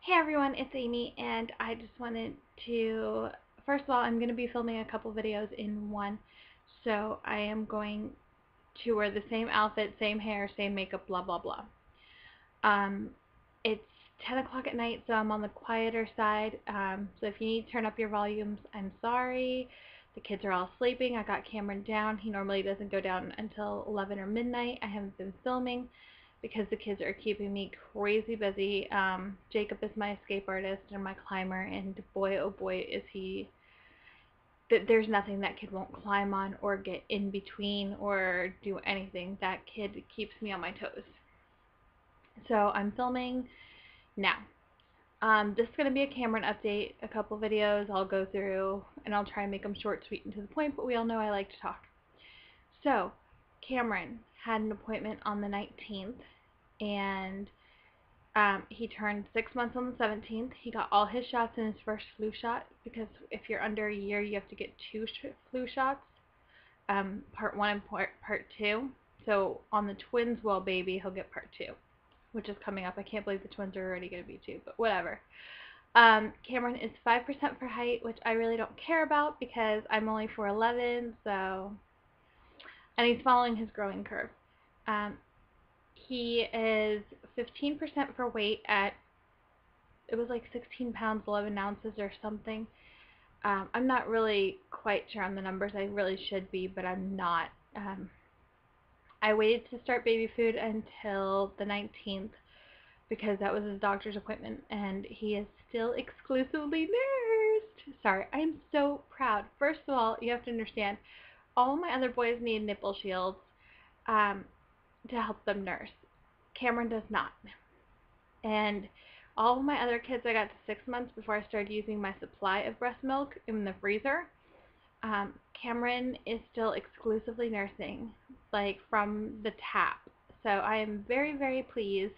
Hey everyone, it's Amy, and I just wanted to, first of all, I'm going to be filming a couple videos in one, so I am going to wear the same outfit, same hair, same makeup, blah blah blah. Um, it's 10 o'clock at night, so I'm on the quieter side, so if you need to turn up your volumes, I'm sorry. The kids are all sleeping. I got Cameron down. He normally doesn't go down until 11 or midnight. I haven't been filming because the kids are keeping me crazy busy. Jacob is my escape artist and my climber, and boy, oh boy, is he. There's nothing that kid won't climb on or get in between or do anything. That kid keeps me on my toes. So I'm filming now. This is going to be a Cameron update, a couple videos I'll go through, and I'll try and make them short, sweet, and to the point, but we all know I like to talk. So, Cameron had an appointment on the 19th, and he turned 6 months on the 17th. He got all his shots in his first flu shot, because if you're under a year, you have to get two flu shots, part 1 and part 2. So, on the twins well baby, he'll get part 2. Which is coming up. I can't believe the twins are already going to be 2, but whatever. Cameron is 5% for height, which I really don't care about because I'm only 4'11", so, and he's following his growing curve. He is 15% for weight at, it was like 16 pounds, 11 ounces or something. I'm not really quite sure on the numbers. I really should be, but I'm not. I waited to start baby food until the 19th because that was his doctor's appointment, and he is still exclusively nursed. Sorry, I'm so proud. First of all, you have to understand, all my other boys need nipple shields to help them nurse. Cameron does not. And all of my other kids, I got to 6 months before I started using my supply of breast milk in the freezer. Cameron is still exclusively nursing, like from the tap. So I am very, very pleased.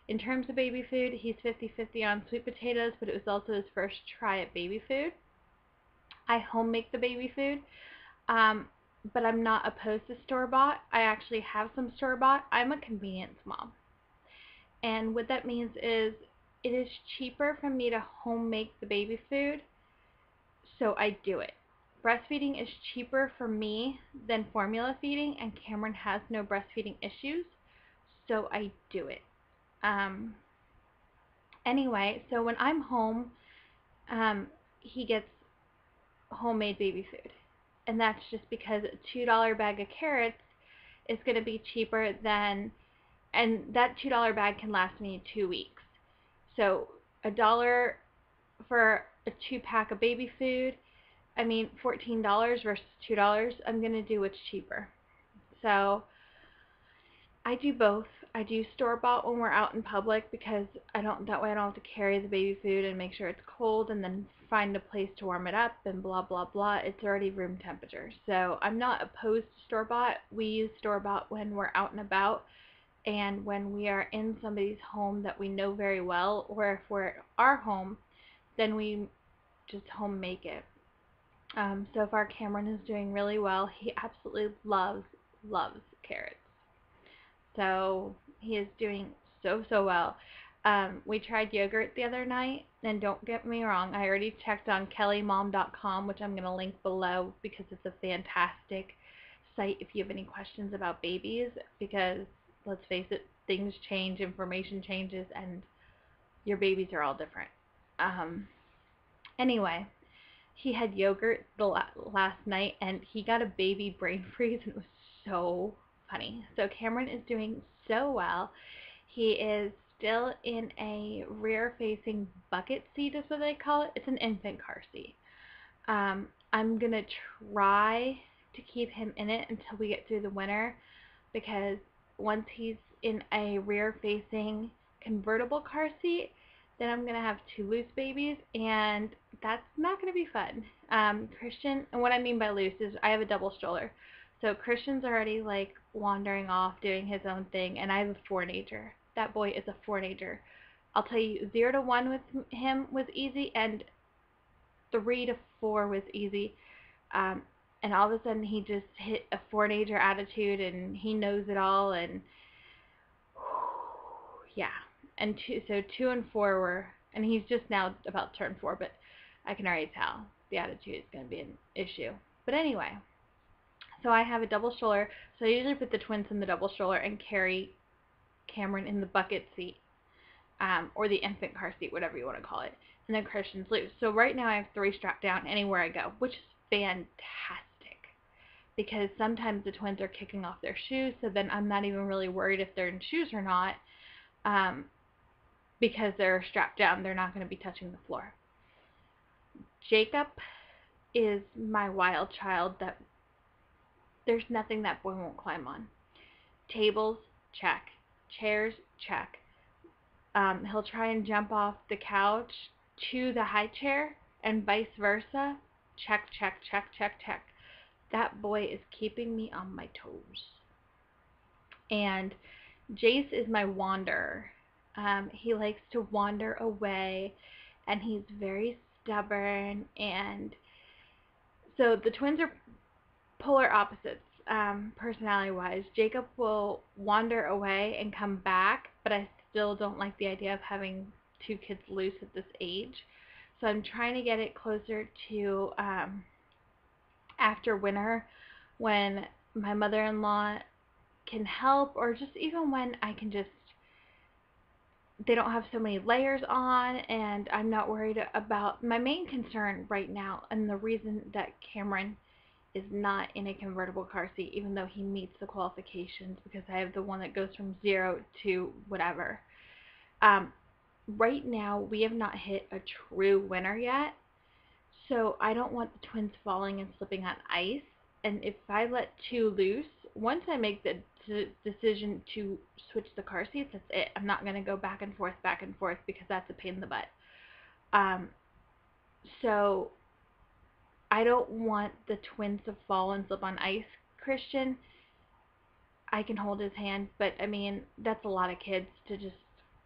In terms of baby food, he's 50-50 on sweet potatoes, but it was also his first try at baby food. I home make the baby food, but I'm not opposed to store-bought. I actually have some store-bought. I'm a convenience mom. And what that means is it is cheaper for me to home make the baby food, so I do it. Breastfeeding is cheaper for me than formula feeding, and Cameron has no breastfeeding issues, so I do it. Anyway, so when I'm home, he gets homemade baby food. And that's just because a $2 bag of carrots is going to be cheaper than, and that $2 bag can last me 2 weeks. So $1 for a 2-pack of baby food, I mean $14 versus $2, I'm going to do what's cheaper. So I do both. I do store-bought when we're out in public because that way I don't have to carry the baby food and make sure it's cold and then find a place to warm it up and blah blah blah. It's already room temperature. So I'm not opposed to store-bought. We use store-bought when we're out and about and when we are in somebody's home that we know very well, or if we're at our home, then we just home make it. So far Cameron is doing really well. He absolutely loves carrots. So he is doing so well. We tried yogurt the other night, and don't get me wrong, I already checked on kellymom.com, which I'm going to link below because it's a fantastic site if you have any questions about babies, because let's face it, things change, information changes, and your babies are all different. Anyway, he had yogurt the last night, and he got a baby brain freeze, and it was so funny. So Cameron is doing so well. He is still in a rear-facing bucket seat is what they call it. It's an infant car seat. I'm going to try to keep him in it until we get through the winter, because once he's in a rear-facing convertible car seat, then I'm going to have 2 loose babies, and that's not going to be fun. Christian, and what I mean by loose is I have a double stroller. So Christian's already like wandering off, doing his own thing, and I have a 4-nager. That boy is a 4-nager. I'll tell you, 0 to 1 with him was easy, and 3 to 4 was easy. And all of a sudden he just hit a 4-nager attitude, and he knows it all, and yeah. And 2 and 4 were And he's just now about to turn 4, but I can already tell the attitude is going to be an issue. But anyway, so I have a double stroller. So I usually put the twins in the double stroller and carry Cameron in the bucket seat, or the infant car seat, whatever you want to call it. And then Christian's loose. So right now I have 3 strapped down anywhere I go, which is fantastic. Because sometimes the twins are kicking off their shoes, so then I'm not even really worried if they're in shoes or not, because they're strapped down. They're not going to be touching the floor. Jacob is my wild child that there's nothing that boy won't climb on. Tables, check. Chairs, check. He'll try and jump off the couch to the high chair and vice versa. Check, check, check, check, check. That boy is keeping me on my toes. And Jace is my wanderer. He likes to wander away, and he's very stubborn. And so the twins are polar opposites, personality-wise. Jacob will wander away and come back, but I still don't like the idea of having 2 kids loose at this age. So I'm trying to get it closer to after winter, when my mother-in-law can help, or just even when I can just, they don't have so many layers on, and I'm not worried about, my main concern right now, and the reason that Cameron is not in a convertible car seat, even though he meets the qualifications, because I have the one that goes from 0 to whatever. Right now, we have not hit a true winter yet, so I don't want the twins falling and slipping on ice. And if I let 2 loose, once I make the decision to switch the car seats, that's it. I'm not going to go back and forth, because that's a pain in the butt. So I don't want the twins to fall and slip on ice. Christian, I can hold his hand, but I mean, that's a lot of kids to just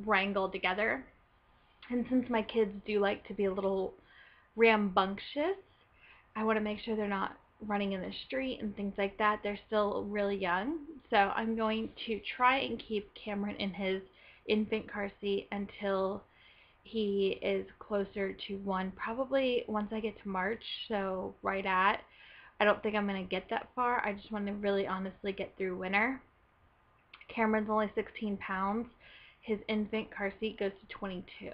wrangle together. And since my kids do like to be a little rambunctious, I want to make sure they're not running in the street and things like that. They're still really young, so I'm going to try and keep Cameron in his infant car seat until he is closer to 1, probably once I get to March, so right at. I don't think I'm going to get that far. I just want to really honestly get through winter. Cameron's only 16 pounds. His infant car seat goes to 22.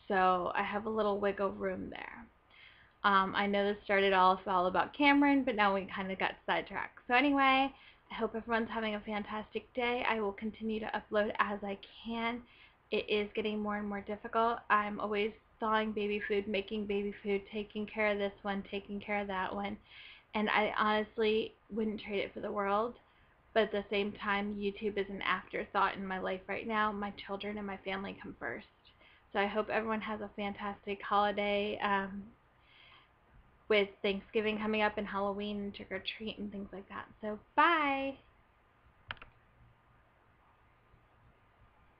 So I have a little wiggle room there. I know this started all about Cameron, but now we kind of got sidetracked. So anyway, I hope everyone's having a fantastic day. I will continue to upload as I can. It is getting more and more difficult. I'm always thawing baby food, making baby food, taking care of this one, taking care of that one. And I honestly wouldn't trade it for the world. But at the same time, YouTube is an afterthought in my life right now. My children and my family come first. So I hope everyone has a fantastic holiday, with Thanksgiving coming up and Halloween and trick or treat and things like that. So bye!